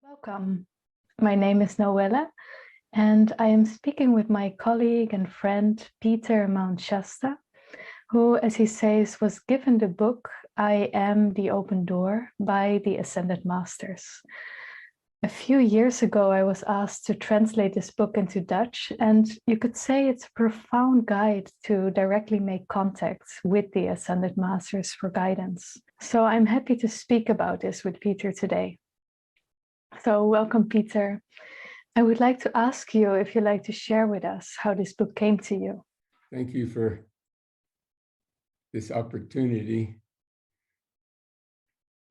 Welcome. My name is Noelle, and I am speaking with my colleague and friend Peter Mauntschaste, who, as he says, was given the book I Am the Open Door by the Ascended Masters. A few years ago, I was asked to translate this book into Dutch, and you could say it's a profound guide to directly make contact with the Ascended Masters for guidance. So I'm happy to speak about this with Peter today. So welcome, Peter. I would like to ask you if you'd like to share with us how this book came to you. Thank you for this opportunity.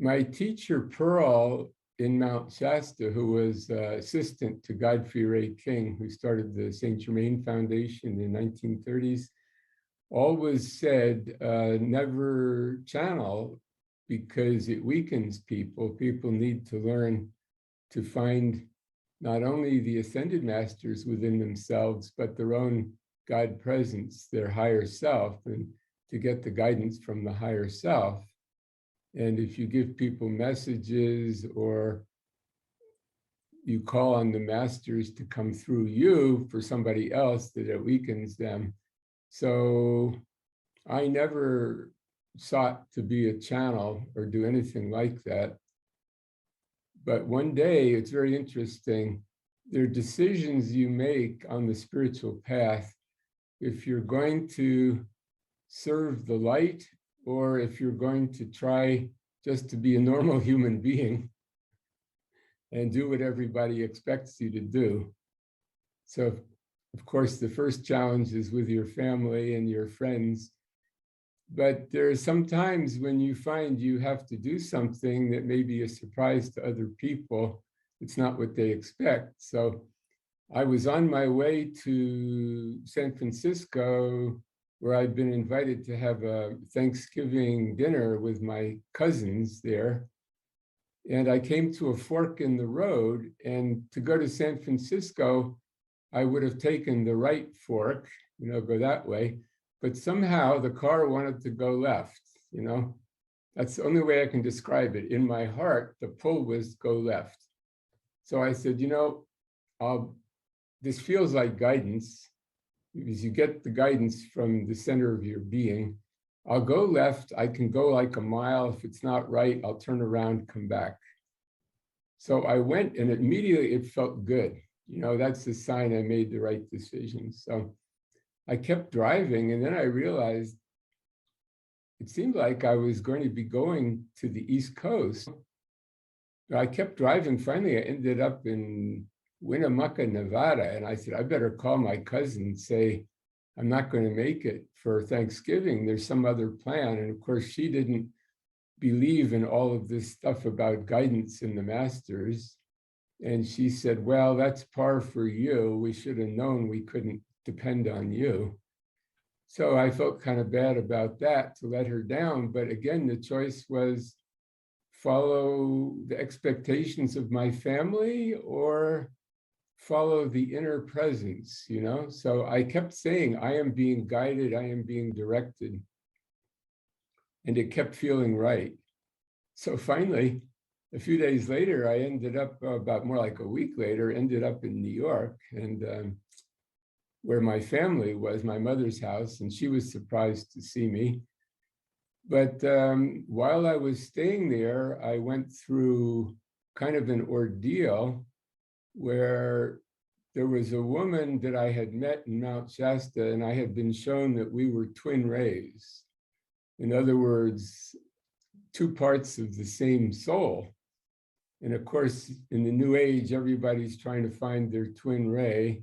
My teacher, Pearl, in Mount Shasta, who was assistant to Godfrey Ray King, who started the St. Germain Foundation in the 1930s, always said, never channel because it weakens people. People need to learn to find not only the ascended masters within themselves, but their own God presence, their higher self, and to get the guidance from the higher self. And if you give people messages or you call on the masters to come through you for somebody else, that it weakens them. So I never sought to be a channel or do anything like that. But one day, it's very interesting, there are decisions you make on the spiritual path if you're going to serve the light or if you're going to try just to be a normal human being and do what everybody expects you to do. So, of course, the first challenge is with your family and your friends. But there are some times when you find you have to do something that may be a surprise to other people. It's not what they expect. So I was on my way to San Francisco, where I'd been invited to have a Thanksgiving dinner with my cousins there. And I came to a fork in the road, and to go to San Francisco, I would have taken the right fork, go that way. But somehow the car wanted to go left, That's the only way I can describe it. In my heart, the pull was go left. So I said, this feels like guidance, because you get the guidance from the center of your being. I'll go left. I can go like a mile. If it's not right, I'll turn around, come back. So I went, and immediately it felt good. That's the sign I made the right decision. So I kept driving, and then I realized it seemed like I was going to be going to the East Coast. But I kept driving. Finally, I ended up in Winnemucca, Nevada, and I said, I better call my cousin and say, I'm not going to make it for Thanksgiving. There's some other plan. And of course, she didn't believe in all of this stuff about guidance in the masters. And she said, well, that's par for you. We should have known we couldn't depend on you. So I felt kind of bad about that, to let her down. But again, the choice was follow the expectations of my family or follow the inner presence, So I kept saying, I am being guided, I am being directed. And it kept feeling right. So finally, a few days later, I ended up, about more like a week later, ended up in New York, and where my family was, my mother's house, and she was surprised to see me. But while I was staying there, I went through kind of an ordeal where there was a woman that I had met in Mount Shasta, and I had been shown that we were twin rays. In other words, two parts of the same soul. And of course, in the New Age, everybody's trying to find their twin ray.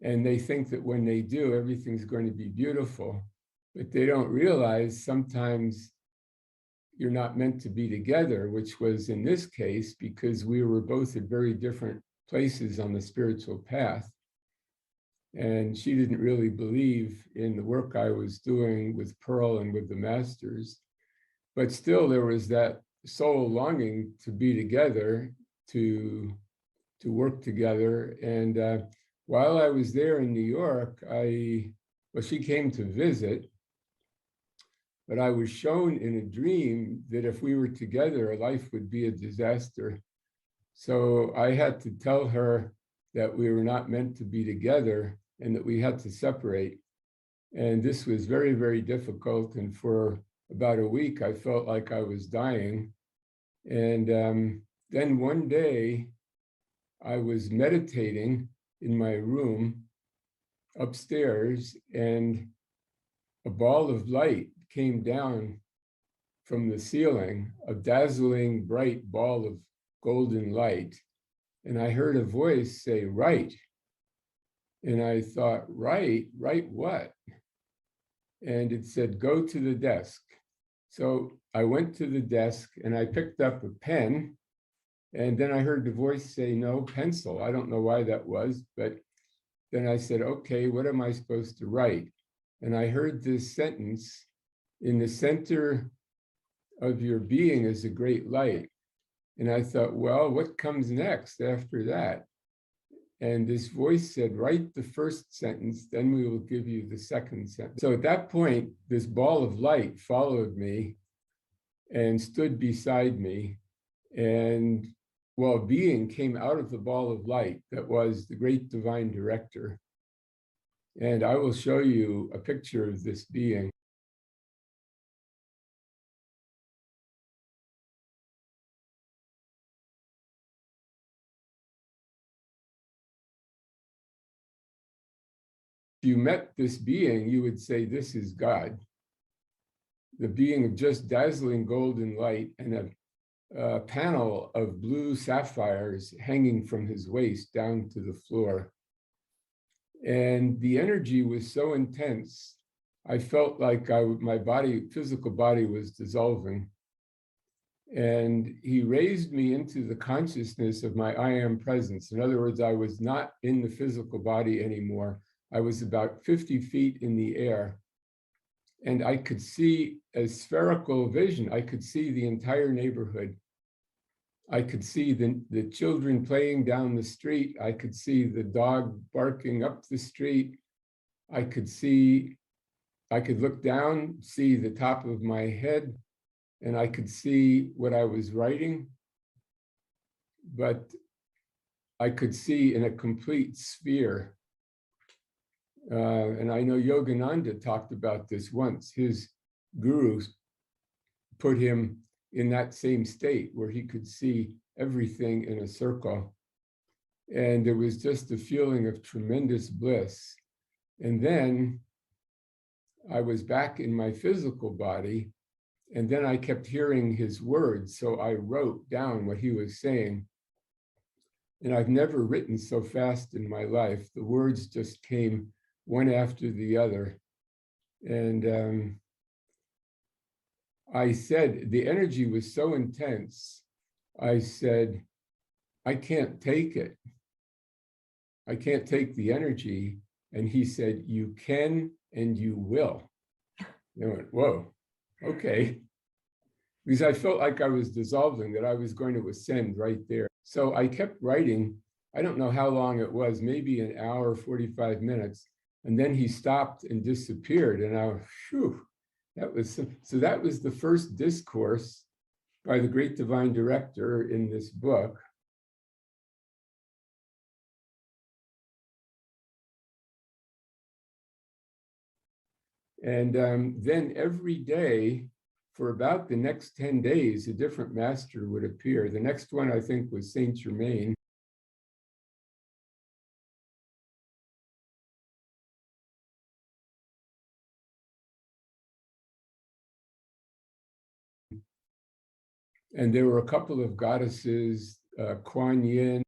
And they think that when they do, everything's going to be beautiful. But they don't realize sometimes you're not meant to be together, which was in this case, because we were both at very different places on the spiritual path. And she didn't really believe in the work I was doing with Pearl and with the masters. But still, there was that soul longing to be together, to work together. And while I was there in New York, she came to visit, but I was shown in a dream that if we were together, life would be a disaster. So I had to tell her that we were not meant to be together and that we had to separate. And this was very, very difficult. And for about a week, I felt like I was dying. And then one day, I was meditating in my room upstairs, and a ball of light came down from the ceiling, a dazzling, bright ball of golden light. And I heard a voice say, "Write." And I thought, "Write? Write what?" And it said, "Go to the desk." So I went to the desk and I picked up a pen, and then I heard the voice say, "No, pencil." I don't know why that was, but then I said, "Okay, what am I supposed to write?" And I heard this sentence, "In the center of your being is a great light." And I thought, well, what comes next after that? And this voice said, "Write the first sentence, then we will give you the second sentence." So at that point, this ball of light followed me and stood beside me. And well, a being came out of the ball of light that was the great divine director. And I will show you a picture of this being. If you met this being, you would say, "This is God." The being of just dazzling golden light and a panel of blue sapphires hanging from his waist down to the floor. And the energy was so intense, I felt like my body, physical body, was dissolving. And he raised me into the consciousness of my I am presence. In other words, I was not in the physical body anymore. I was about 50 feet in the air. And I could see a spherical vision. I could see the entire neighborhood. I could see the children playing down the street. I could see the dog barking up the street. I could look down, see the top of my head, and I could see what I was writing. But I could see in a complete sphere. And I know Yogananda talked about this once. His gurus put him in that same state where he could see everything in a circle. And there was just a feeling of tremendous bliss. And then I was back in my physical body, and then I kept hearing his words. So I wrote down what he was saying. And I've never written so fast in my life. The words just came one after the other. And I said, the energy was so intense. I said, "I can't take it. I can't take the energy." And he said, "You can and you will." And I went, whoa, okay. Because I felt like I was dissolving, that I was going to ascend right there. So I kept writing. I don't know how long it was, maybe an hour, 45 minutes. And then he stopped and disappeared. And I was, phew, that was the first discourse by the great divine director in this book. And then every day for about the next 10 days, a different master would appear. The next one, I think, was Saint Germain. And there were a couple of goddesses, Kuan Yin,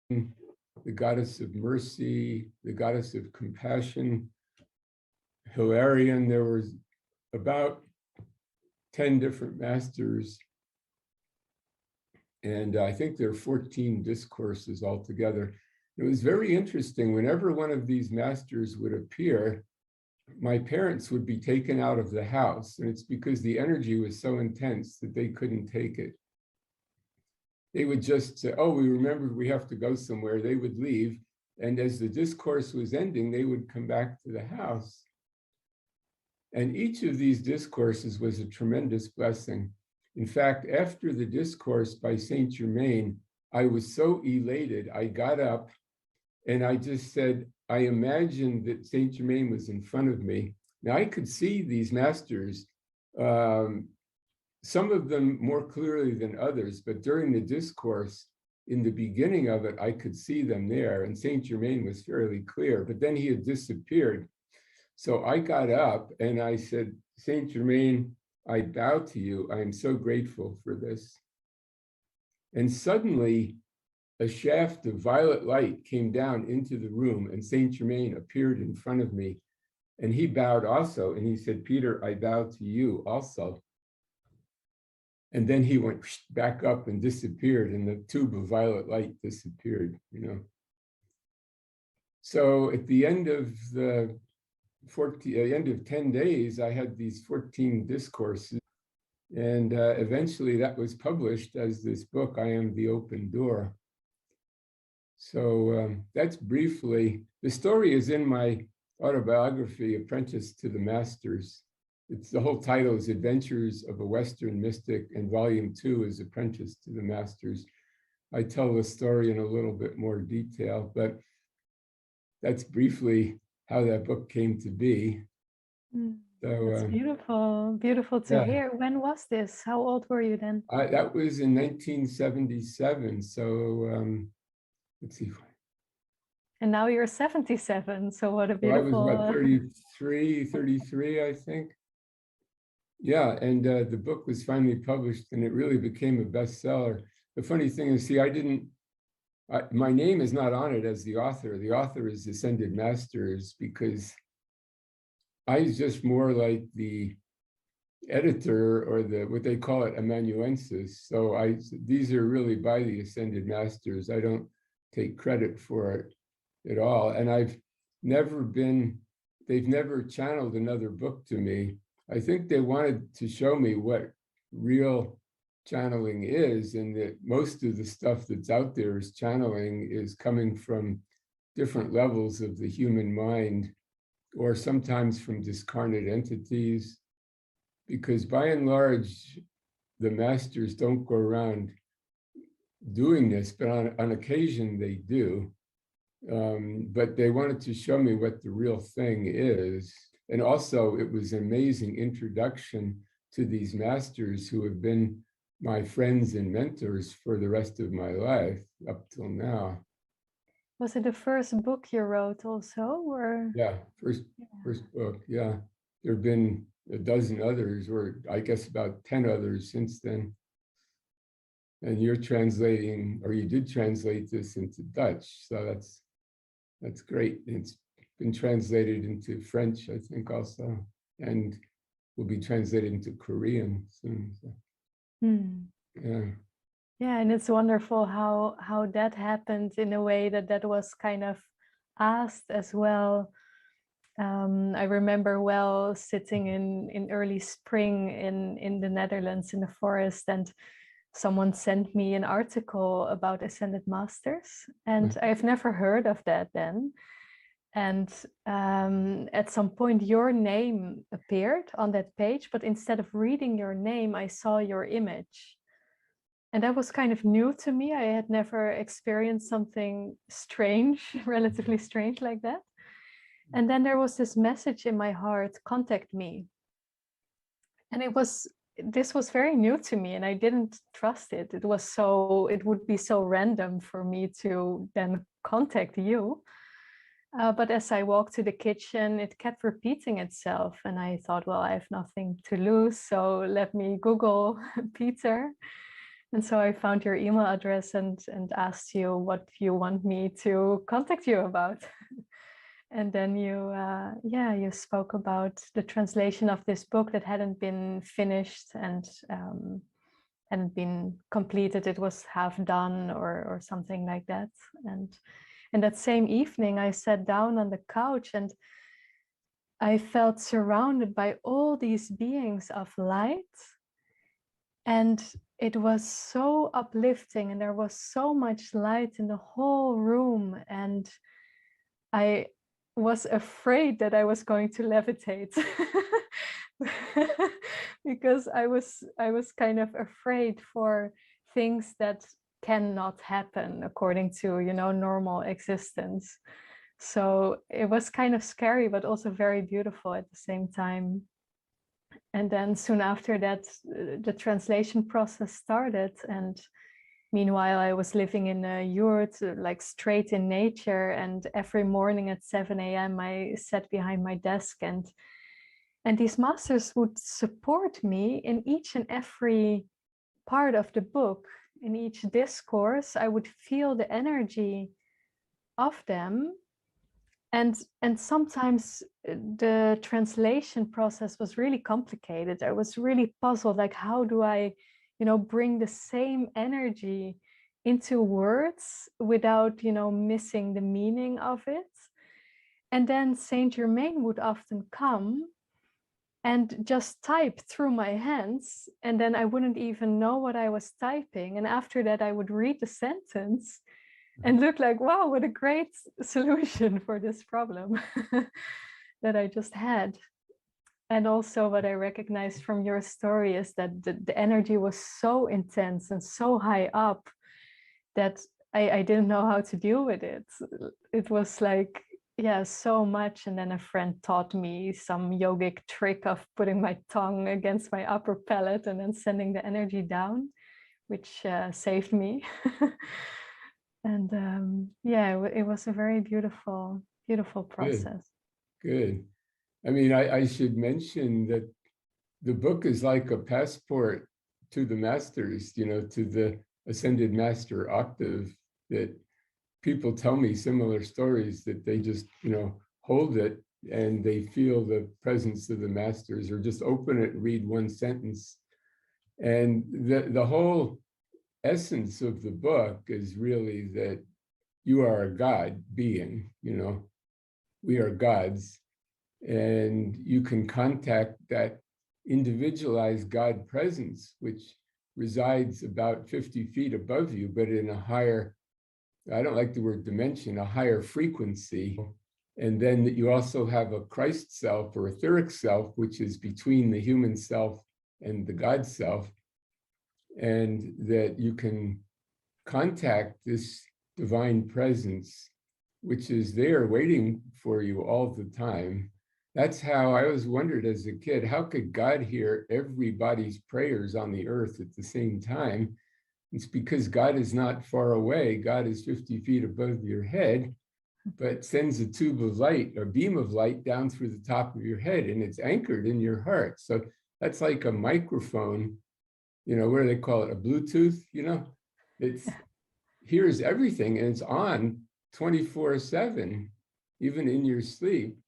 the goddess of mercy, the goddess of compassion, Hilarion. There was about 10 different masters. And I think there are 14 discourses altogether. It was very interesting. Whenever one of these masters would appear, my parents would be taken out of the house. And it's because the energy was so intense that they couldn't take it. They would just say, "Oh, we remembered we have to go somewhere." They would leave. And as the discourse was ending, they would come back to the house. And each of these discourses was a tremendous blessing. In fact, after the discourse by Saint Germain, I was so elated, I got up and I just said, I imagined that Saint Germain was in front of me. Now I could see these masters, some of them more clearly than others, but during the discourse, in the beginning of it, I could see them there, and Saint Germain was fairly clear, but then he had disappeared. So I got up and I said, Saint Germain, I bow to you. I am so grateful for this. And suddenly, a shaft of violet light came down into the room, and Saint Germain appeared in front of me. And he bowed also, and he said, Peter, I bow to you also. And then he went back up and disappeared, and the tube of violet light disappeared, you know. So at the end of the end of 10 days, I had these 14 discourses, and eventually that was published as this book, I Am the Open Door. So that's briefly, the story is in my autobiography, Apprentice to the Masters. It's the whole title is Adventures of a Western Mystic, and volume 2 is Apprentice to the Masters. I tell the story in a little bit more detail, but that's briefly how that book came to be. So, that's beautiful, beautiful to hear. When was this? How old were you then? That was in 1977. So let's see. And now you're 77. So what a beautiful. I was what, 33, I think. Yeah, and the book was finally published, and it really became a bestseller. The funny thing is, see, my name is not on it as the author. The author is Ascended Masters, because I was just more like the editor, or what they call it, amanuensis. So these are really by the Ascended Masters. I don't take credit for it at all. And they've never channeled another book to me. I think they wanted to show me what real channeling is, and that most of the stuff that's out there is channeling is coming from different levels of the human mind, or sometimes from discarnate entities, because by and large, the masters don't go around doing this, but on occasion they do. But they wanted to show me what the real thing is. And also, it was an amazing introduction to these masters who have been my friends and mentors for the rest of my life up till now. Was it the first book you wrote also, or? Yeah, first book, yeah. There have been a dozen others, or I guess about 10 others since then. And you're translating, or you did translate this into Dutch, so that's great. It's been translated into French, I think, also, and will be translated into Korean soon. So. Yeah, and it's wonderful how that happened in a way that was kind of asked as well. I remember well sitting in early spring in the Netherlands in the forest, and someone sent me an article about Ascended Masters, and I've never heard of that then. And at some point your name appeared on that page, but instead of reading your name, I saw your image. And that was kind of new to me. I had never experienced something strange, relatively strange like that. And then there was this message in my heart, contact me. And this was very new to me, and I didn't trust it. It would be so random for me to then contact you. But as I walked to the kitchen, it kept repeating itself. And I thought, well, I have nothing to lose, so let me Google Peter. And so I found your email address and asked you what you want me to contact you about. And then you spoke about the translation of this book that hadn't been finished and hadn't been completed. It was half done or something like that. And that same evening, I sat down on the couch and I felt surrounded by all these beings of light. And it was so uplifting, and there was so much light in the whole room. And I was afraid that I was going to levitate because I was kind of afraid for things that cannot happen according to, normal existence. So it was kind of scary, but also very beautiful at the same time. And then soon after that, the translation process started. And meanwhile, I was living in a yurt, like straight in nature. And every morning at 7 a.m., I sat behind my desk, and these masters would support me in each and every part of the book. In each discourse, I would feel the energy of them. And sometimes the translation process was really complicated. I was really puzzled, like, how do I, bring the same energy into words without, missing the meaning of it? And then Saint Germain would often come and just type through my hands, and then I wouldn't even know what I was typing. And after that, I would read the sentence and look like, wow, what a great solution for this problem that I just had. And also what I recognized from your story is that the energy was so intense and so high up that I didn't know how to deal with it. It was like, yeah, so much. And then a friend taught me some yogic trick of putting my tongue against my upper palate and then sending the energy down, which saved me. And yeah, it was a very beautiful process. Good. I mean, I should mention that the book is like a passport to the masters, to the ascended master octave, that people tell me similar stories that they just, hold it and they feel the presence of the masters, or just open it and read one sentence. And the whole essence of the book is really that you are a God being, we are gods, and you can contact that individualized God presence, which resides about 50 feet above you, but in a higher, I don't like the word dimension, a higher frequency. And then that you also have a Christ self or etheric self, which is between the human self and the God self, and that you can contact this divine presence, which is there waiting for you all the time. That's how I always wondered as a kid, how could God hear everybody's prayers on the earth at the same time? It's because God is not far away. God is 50 feet above your head, but sends a tube of light, a beam of light down through the top of your head, and it's anchored in your heart. So that's like a microphone, what do they call it? A Bluetooth, it hears everything, and it's on 24/7, even in your sleep.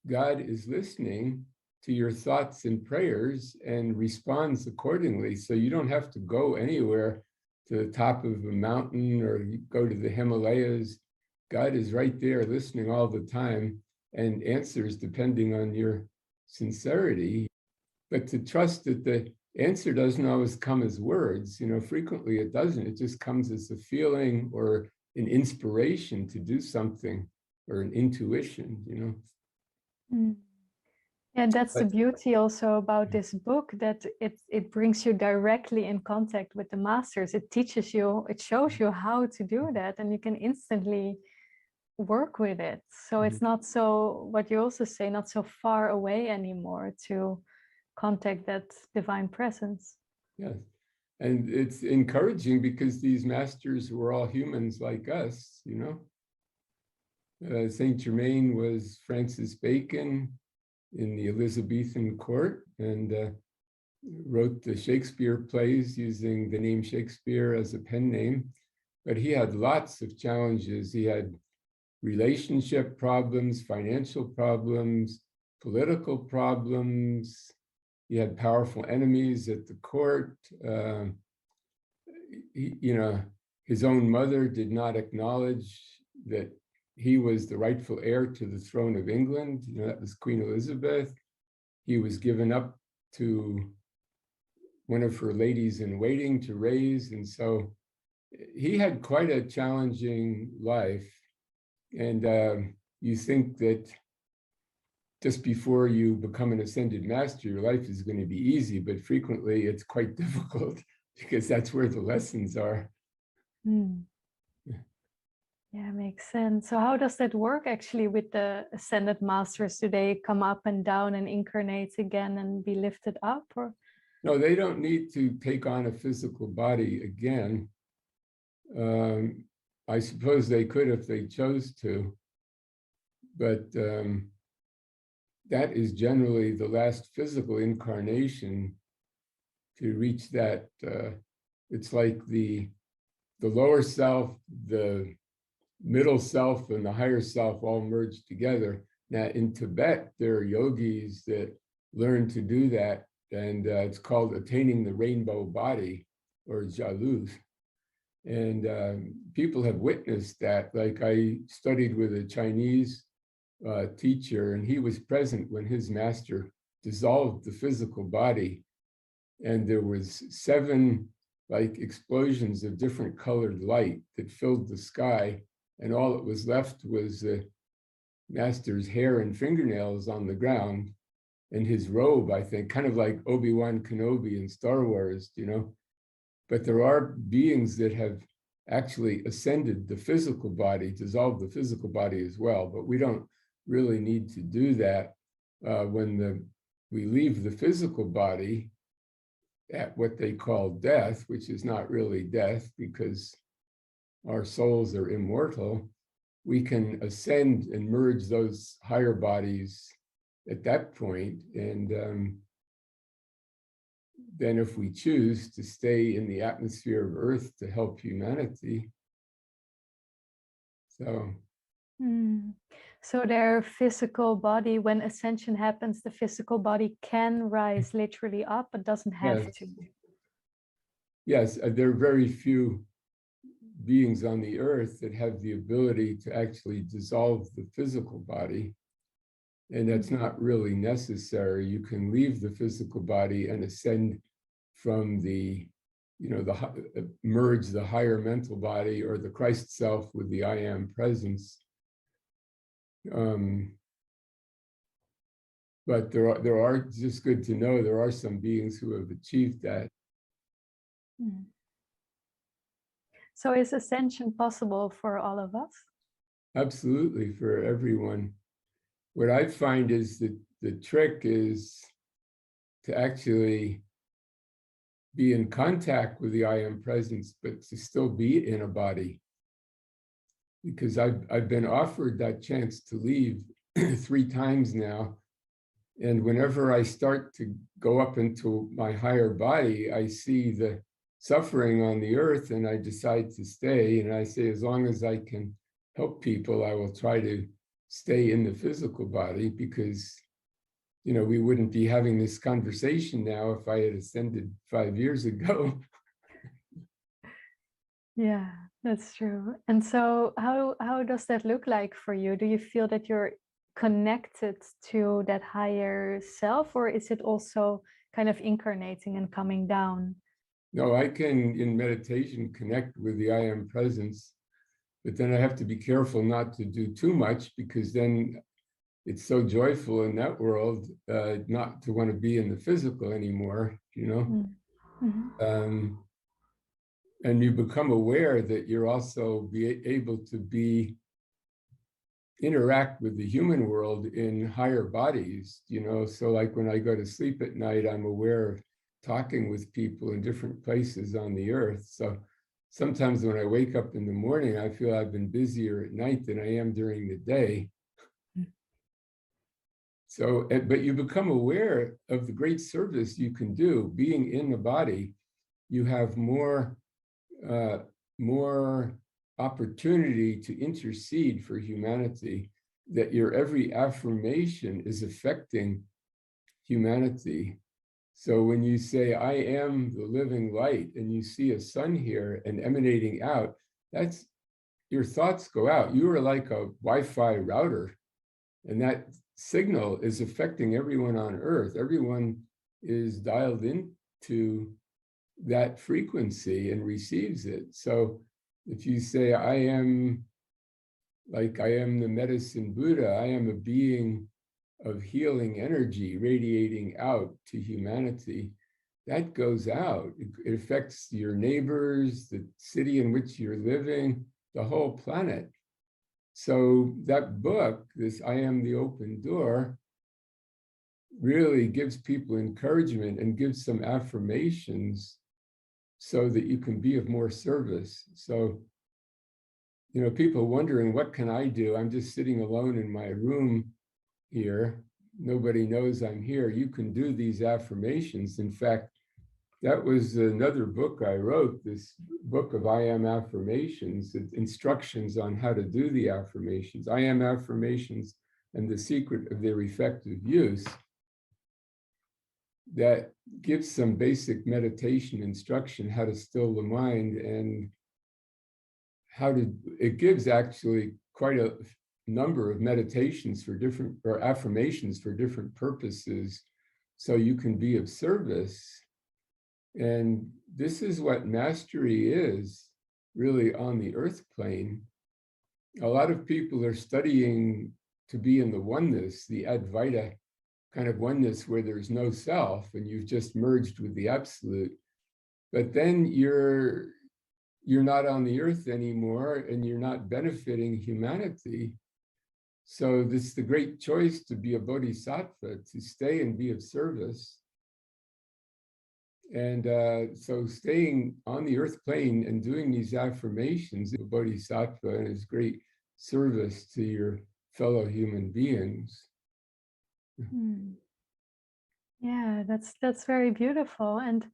God is listening to your thoughts and prayers and responds accordingly. So you don't have to go anywhere to the top of a mountain or go to the Himalayas. God is right there listening all the time and answers depending on your sincerity. But to trust that the answer doesn't always come as words, frequently it doesn't. It just comes as a feeling or an inspiration to do something, or an intuition, Yeah, that's the beauty also about this book, that it brings you directly in contact with the masters. It teaches you, it shows you how to do that, and you can instantly work with it. So it's not so, what you also say, not so far away anymore to contact that divine presence. Yes. And it's encouraging because these masters were all humans like us, Saint Germain was Francis Bacon in the Elizabethan court, and wrote the Shakespeare plays using the name Shakespeare as a pen name. But he had lots of challenges. He had relationship problems, financial problems, political problems. He had powerful enemies at the court. His own mother did not acknowledge that he was the rightful heir to the throne of England. That was Queen Elizabeth. He was given up to one of her ladies in waiting to raise. And so he had quite a challenging life. And you think that just before you become an ascended master, your life is going to be easy, but frequently it's quite difficult because that's where the lessons are. Yeah, makes sense. So how does that work actually with the ascended masters? Do they come up and down and incarnate again and be lifted up? Or no, they don't need to take on a physical body again. I suppose they could if they chose to, but that is generally the last physical incarnation to reach that. It's like the lower self, the middle self, and the higher self all merged together. Now in Tibet, there are yogis that learn to do that, and it's called attaining the rainbow body, or jalus. And people have witnessed that. Like I studied with a Chinese teacher, and he was present when his master dissolved the physical body, and there was 7 like explosions of different colored light that filled the sky, and all that was left was the master's hair and fingernails on the ground, and his robe, I think, kind of like Obi-Wan Kenobi in Star Wars, you know. But there are beings that have actually ascended the physical body, dissolved the physical body as well, but we don't really need to do that. When we leave the physical body at what they call death, which is not really death because our souls are immortal, we can ascend and merge those higher bodies at that point. And then if we choose to stay in the atmosphere of Earth to help humanity. So their physical body, when ascension happens, the physical body can rise literally up, but doesn't have to. Yes, there are very few beings on the earth that have the ability to actually dissolve the physical body. And that's not really necessary. You can leave the physical body and ascend from the, you know, merge the higher mental body or the Christ self with the I am presence. But there are, just good to know, there are some beings who have achieved that. So is ascension possible for all of us? Absolutely, for everyone. What I find is that the trick is to actually be in contact with the I am presence, but to still be in a body. Because I've been offered that chance to leave 3 times now. And whenever I start to go up into my higher body, I see the suffering on the earth and I decide to stay. And I say, as long as I can help people, I will try to stay in the physical body, because, you know, we wouldn't be having this conversation now if I had ascended 5 years ago. Yeah, that's true. And so how does that look like for you? Do you feel that you're connected to that higher self, or is it also kind of incarnating and coming down? No, I can, in meditation, connect with the I am presence, but then I have to be careful not to do too much, because then it's so joyful in that world not to want to be in the physical anymore, you know? And you become aware that you're also able to interact with the human world in higher bodies, you know? So like when I go to sleep at night, I'm aware of talking with people in different places on the earth. So sometimes when I wake up in the morning, I feel I've been busier at night than I am during the day. So, but you become aware of the great service you can do. Being in the body, you have more opportunity to intercede for humanity, that your every affirmation is affecting humanity. So when you say, I am the living light, and you see a sun here and emanating out, that's, your thoughts go out. You are like a Wi-Fi router, and that signal is affecting everyone on Earth. Everyone is dialed into that frequency and receives it. So if you say, I am the medicine Buddha, I am a being of healing energy radiating out to humanity, that goes out. It affects your neighbors, the city in which you're living, the whole planet. So that book, this I Am the Open Door, really gives people encouragement and gives some affirmations so that you can be of more service. So, you know, people wondering, what can I do? I'm just sitting alone in my room here. Nobody knows I'm here. You can do these affirmations. In fact, that was another book I wrote, this book of I Am affirmations, instructions on how to do the affirmations. I Am affirmations and the secret of their effective use. That gives some basic meditation instruction, how to still the mind, and it gives actually quite a number of meditations for different, or affirmations for different purposes, so you can be of service. And this is what mastery is really on the earth plane. A lot of people are studying to be in the oneness, the Advaita kind of oneness where there's no self and you've just merged with the absolute. But then you're not on the earth anymore and you're not benefiting humanity. So this is the great choice to be a bodhisattva, to stay and be of service. And so staying on the earth plane and doing these affirmations of bodhisattva is great service to your fellow human beings. Yeah, that's very beautiful. And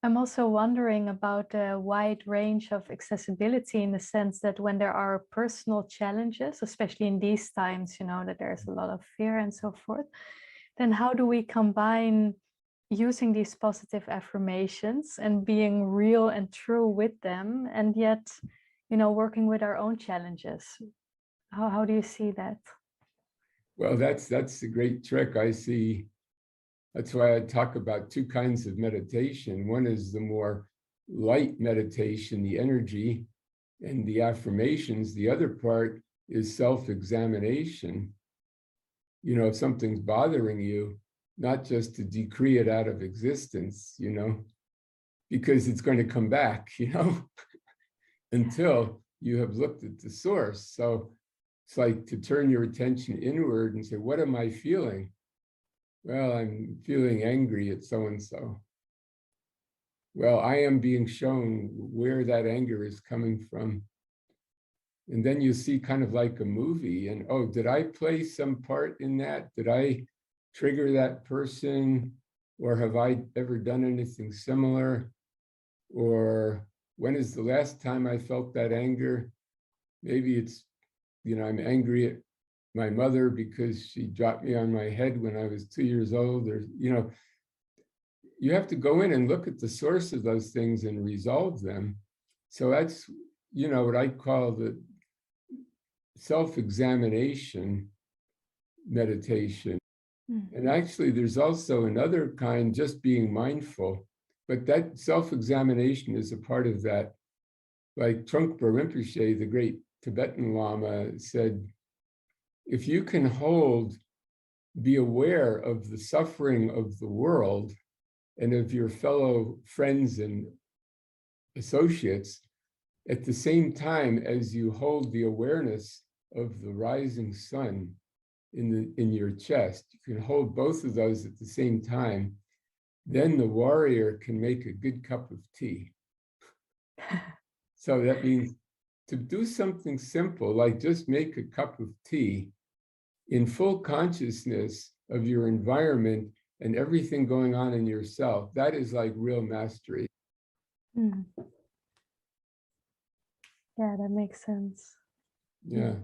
I'm also wondering about the wide range of accessibility, in the sense that when there are personal challenges, especially in these times, you know, that there's a lot of fear and so forth, then how do we combine using these positive affirmations and being real and true with them, and yet, you know, working with our own challenges? How do you see that? Well, that's the great trick I see. That's why I talk about two kinds of meditation. One is the more light meditation, the energy and the affirmations. The other part is self-examination. You know, if something's bothering you, not just to decree it out of existence, you know, because it's going to come back, you know, until you have looked at the source. So it's like to turn your attention inward and say, what am I feeling? Well, I'm feeling angry at so-and-so. Well, I am being shown where that anger is coming from. And then you see kind of like a movie, and, oh, did I play some part in that? Did I trigger that person? Or have I ever done anything similar? Or when is the last time I felt that anger? Maybe it's, you know, I'm angry at my mother because she dropped me on my head when I was 2 years old, or, you know, you have to go in and look at the source of those things and resolve them. So that's, you know, what I call the self-examination meditation. And actually, there's also another kind, just being mindful, but that self-examination is a part of that. Like Trungpa Rinpoche, the great Tibetan Lama, said, if you can be aware of the suffering of the world and of your fellow friends and associates at the same time as you hold the awareness of the rising sun in your chest, you can hold both of those at the same time, then the warrior can make a good cup of tea. So that means to do something simple, like just make a cup of tea in full consciousness of your environment and everything going on in yourself, that is like real mastery. Yeah, that makes sense. Yeah.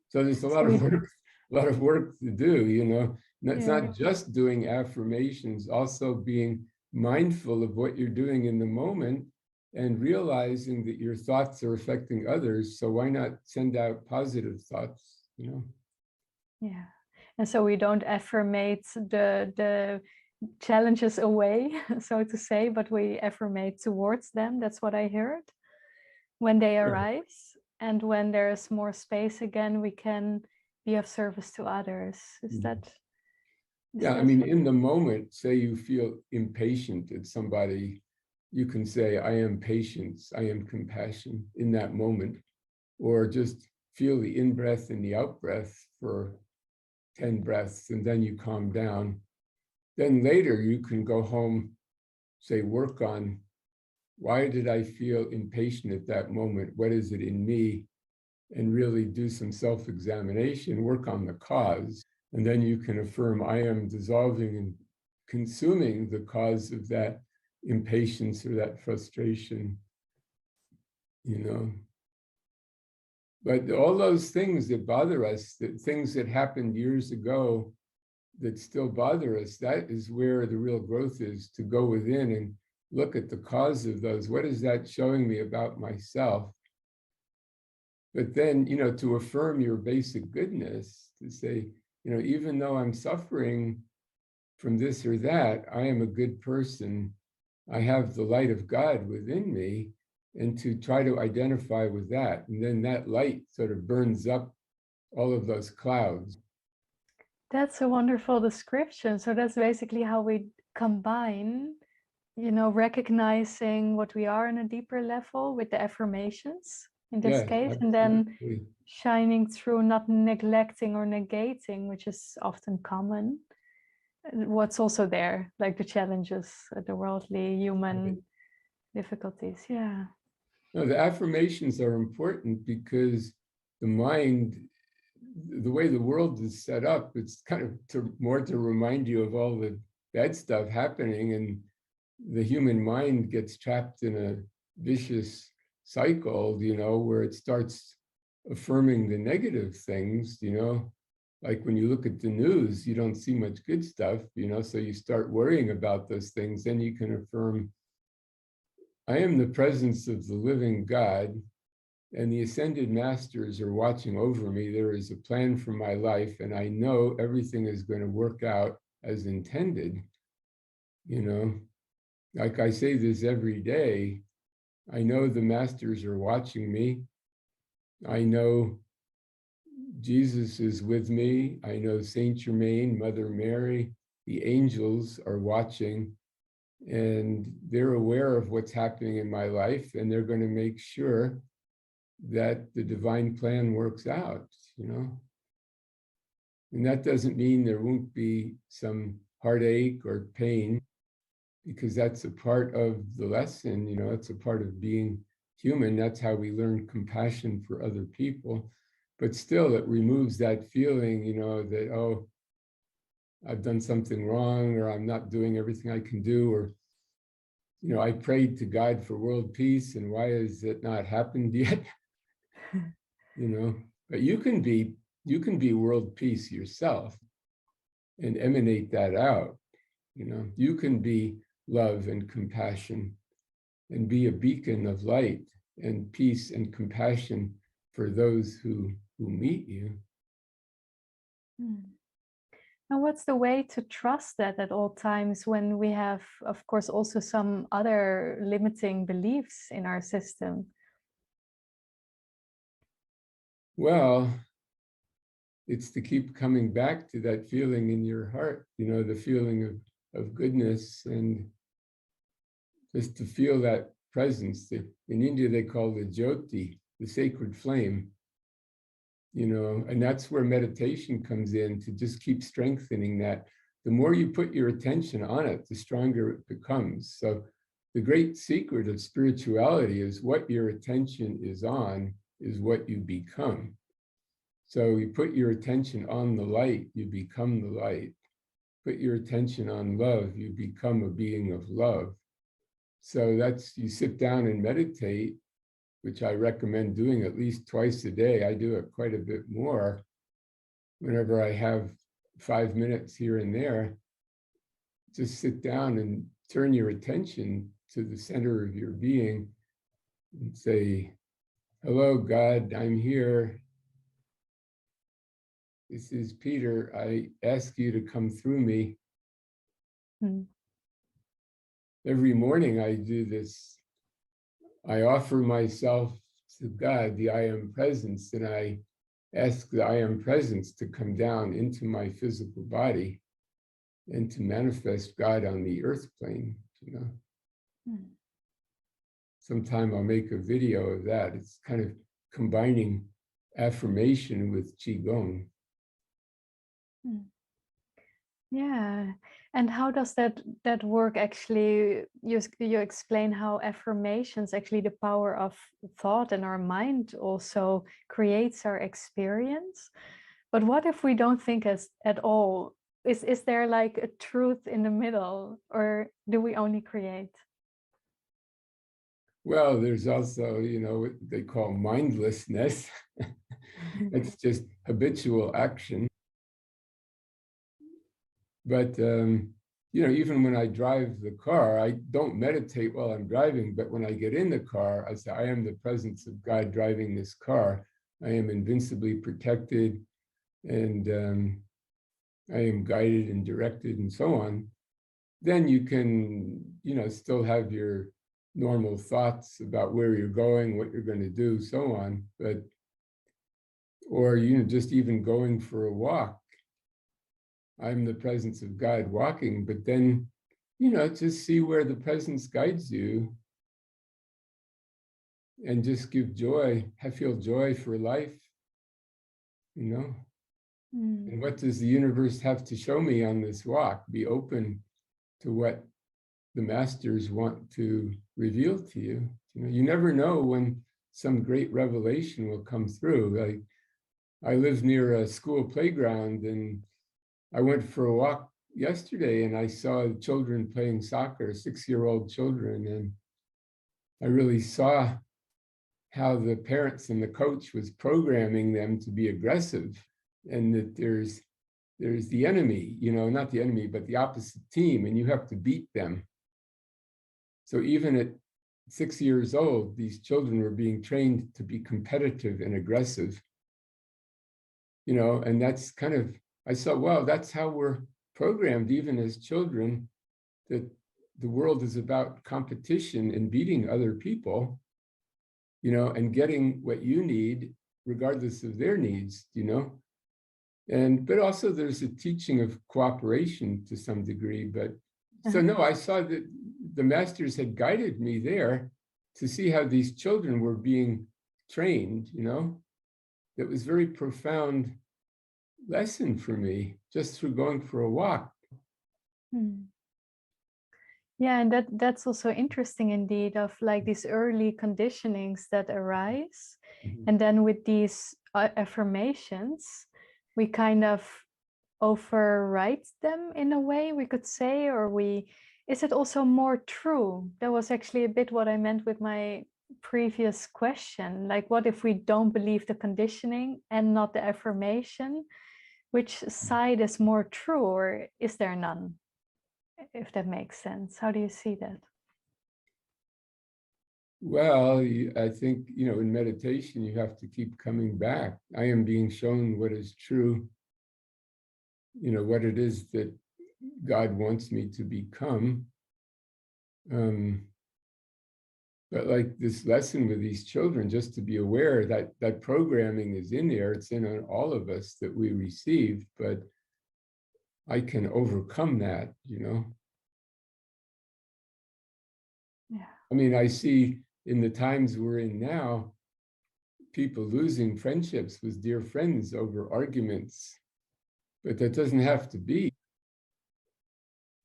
So there's a lot of work to do, you know. It's not just doing affirmations, also being mindful of what you're doing in the moment and realizing that your thoughts are affecting others. So why not send out positive thoughts, you know? Yeah. And so we don't affirmate the challenges away, so to say, but we affirmate towards them. That's what I heard. When they arise, and when there's more space again, we can be of service to others. Is that Yeah, I mean, in the moment, say you feel impatient at somebody, you can say, I am patience, I am compassion in that moment, or just feel the in-breath and the out-breath for 10 breaths, and then you calm down. Then later you can go home, say, work on, why did I feel impatient at that moment? What is it in me? And really do some self-examination, work on the cause. And then you can affirm, I am dissolving and consuming the cause of that impatience or that frustration, you know. But all those things that bother us, that things that happened years ago that still bother us, that is where the real growth is, to go within and look at the cause of those. What is that showing me about myself? But then, you know, to affirm your basic goodness, to say, you know, even though I'm suffering from this or that, I am a good person. I have the light of God within me, and to try to identify with that. And then that light sort of burns up all of those clouds. That's a wonderful description. So that's basically how we combine, you know, recognizing what we are on a deeper level with the affirmations in this case, and then shining through, not neglecting or negating, which is often common, what's also there, like the challenges, the worldly human difficulties. Yeah. No, the affirmations are important because the mind, the way the world is set up, it's kind of more to remind you of all the bad stuff happening, and the human mind gets trapped in a vicious cycle, you know, where it starts affirming the negative things, you know, like when you look at the news, you don't see much good stuff, you know, so you start worrying about those things. Then you can affirm, I am the presence of the living God, and the ascended masters are watching over me. There is a plan for my life, and I know everything is going to work out as intended. You know, like I say this every day, I know the masters are watching me. I know Jesus is with me. I know Saint Germain, Mother Mary, the angels are watching, and they're aware of what's happening in my life, and they're going to make sure that the divine plan works out, you know. And that doesn't mean there won't be some heartache or pain, because that's a part of the lesson, you know, it's a part of being human. That's how we learn compassion for other people. But still, it removes that feeling, you know, that, oh, I've done something wrong, or I'm not doing everything I can do, or, you know, I prayed to God for world peace, and why has it not happened yet? You know, but you can be world peace yourself and emanate that out. You know, you can be love and compassion and be a beacon of light and peace and compassion for those who meet you. And what's the way to trust that at all times when we have, of course, also some other limiting beliefs in our system? Well, it's to keep coming back to that feeling in your heart, you know, the feeling of goodness, and just to feel that presence. In India, they call the Jyoti, the sacred flame, you know, and that's where meditation comes in, to just keep strengthening that. The more you put your attention on it, the stronger it becomes. So the great secret of spirituality is what your attention is on is what you become. So you put your attention on the light, you become the light. Put your attention on love, you become a being of love. So that's, you sit down and meditate, which I recommend doing at least twice a day. I do it quite a bit more whenever I have 5 minutes here and there. Just sit down and turn your attention to the center of your being and say, hello, God, I'm here. This is Peter. I ask you to come through me. Every morning I do this. I offer myself to God, the I Am Presence, and I ask the I Am Presence to come down into my physical body. and to manifest God on the earth plane, you know. Mm. Sometime I'll make a video of that. It's kind of combining affirmation with Qigong. Mm. Yeah, and how does that work actually? You explain how affirmations, actually the power of thought and our mind also creates our experience. But what if we don't think at all? Is there like a truth in the middle, or do we only create? Well, there's also, you know, what they call mindlessness. It's just habitual action. But, you know, even when I drive the car, I don't meditate while I'm driving, but when I get in the car, I say, I am the presence of God driving this car. I am invincibly protected, and I am guided and directed and so on. Then you can, you know, still have your normal thoughts about where you're going, what you're going to do, so on. But, or, you know, just even going for a walk. I'm the presence of God walking, but then, you know, just see where the presence guides you and just give joy, feel joy for life, you know. Mm. And what does the universe have to show me on this walk? Be open to what the masters want to reveal to you. You know, you never know when some great revelation will come through. Like, I live near a school playground, and I went for a walk yesterday and I saw children playing soccer, 6-year-old children, and I really saw how the parents and the coach was programming them to be aggressive, and that there's the enemy, you know, not the enemy, but the opposite team, and you have to beat them. So even at 6 years old, these children were being trained to be competitive and aggressive, you know, and that's kind of, I saw, wow, that's how we're programmed even as children, that the world is about competition and beating other people, you know, and getting what you need regardless of their needs, you know. And, but also there's a teaching of cooperation to some degree, but so no, I saw that the masters had guided me there to see how these children were being trained, you know. That was very profound lesson for me just through going for a walk. Mm. Yeah, and that's also interesting indeed, of like these early conditionings that arise. Mhm. And then with these affirmations, we kind of overwrite them in a way, we could say, or is it also more true? That was actually a bit what I meant with my previous question. Like, what if we don't believe the conditioning and not the affirmation? Which side is more true, or is there none? If that makes sense. How do you see that? Well, I think, you know, in meditation, you have to keep coming back. I am being shown what is true, you know, what it is that God wants me to become. But like this lesson with these children, just to be aware that that programming is in there, it's in all of us that we received, but I can overcome that, you know. Yeah. I mean, I see in the times we're in now, people losing friendships with dear friends over arguments, but that doesn't have to be.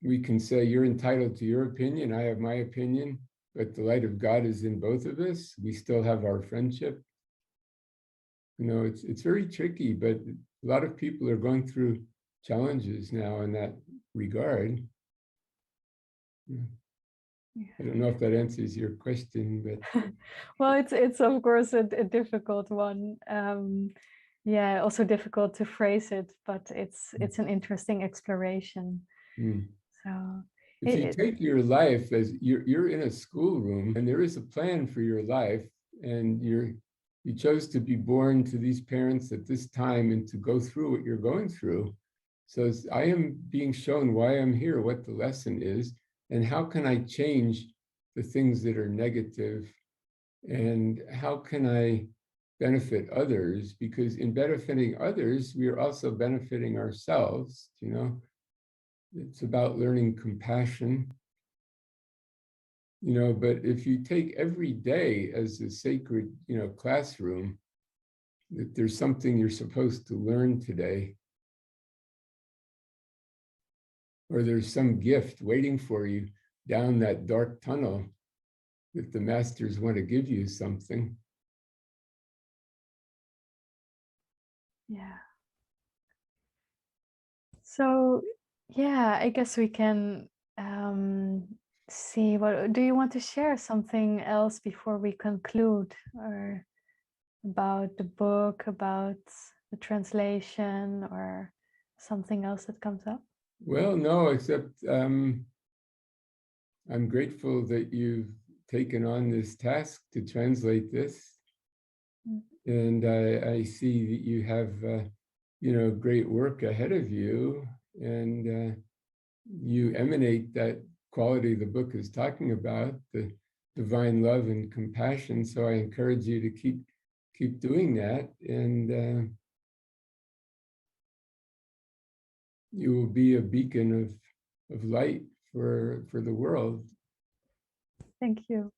We can say, you're entitled to your opinion, I have my opinion, but the light of God is in both of us. We still have our friendship. You know, it's very tricky, but a lot of people are going through challenges now in that regard. Yeah. I don't know if that answers your question, but Well, it's of course a difficult one. Yeah, also difficult to phrase it, but it's an interesting exploration. So if you take your life as you're in a schoolroom and there is a plan for your life, and you chose to be born to these parents at this time and to go through what you're going through. So I am being shown why I'm here, what the lesson is, and how can I change the things that are negative, and how can I benefit others? Because in benefiting others, we are also benefiting ourselves, you know. It's about learning compassion. But if you take every day as a sacred, classroom, that there's something you're supposed to learn today, or there's some gift waiting for you down that dark tunnel, that the masters want to give you something. Yeah. So, yeah, I guess we can see what, do you want to share something else before we conclude, or about the book, about the translation, or something else that comes up? Well, no, except I'm grateful that you've taken on this task to translate this. And I see that you have, great work ahead of you, and you emanate that quality the book is talking about, the divine love and compassion. So I encourage you to keep doing that, and you will be a beacon of light for the world. Thank you.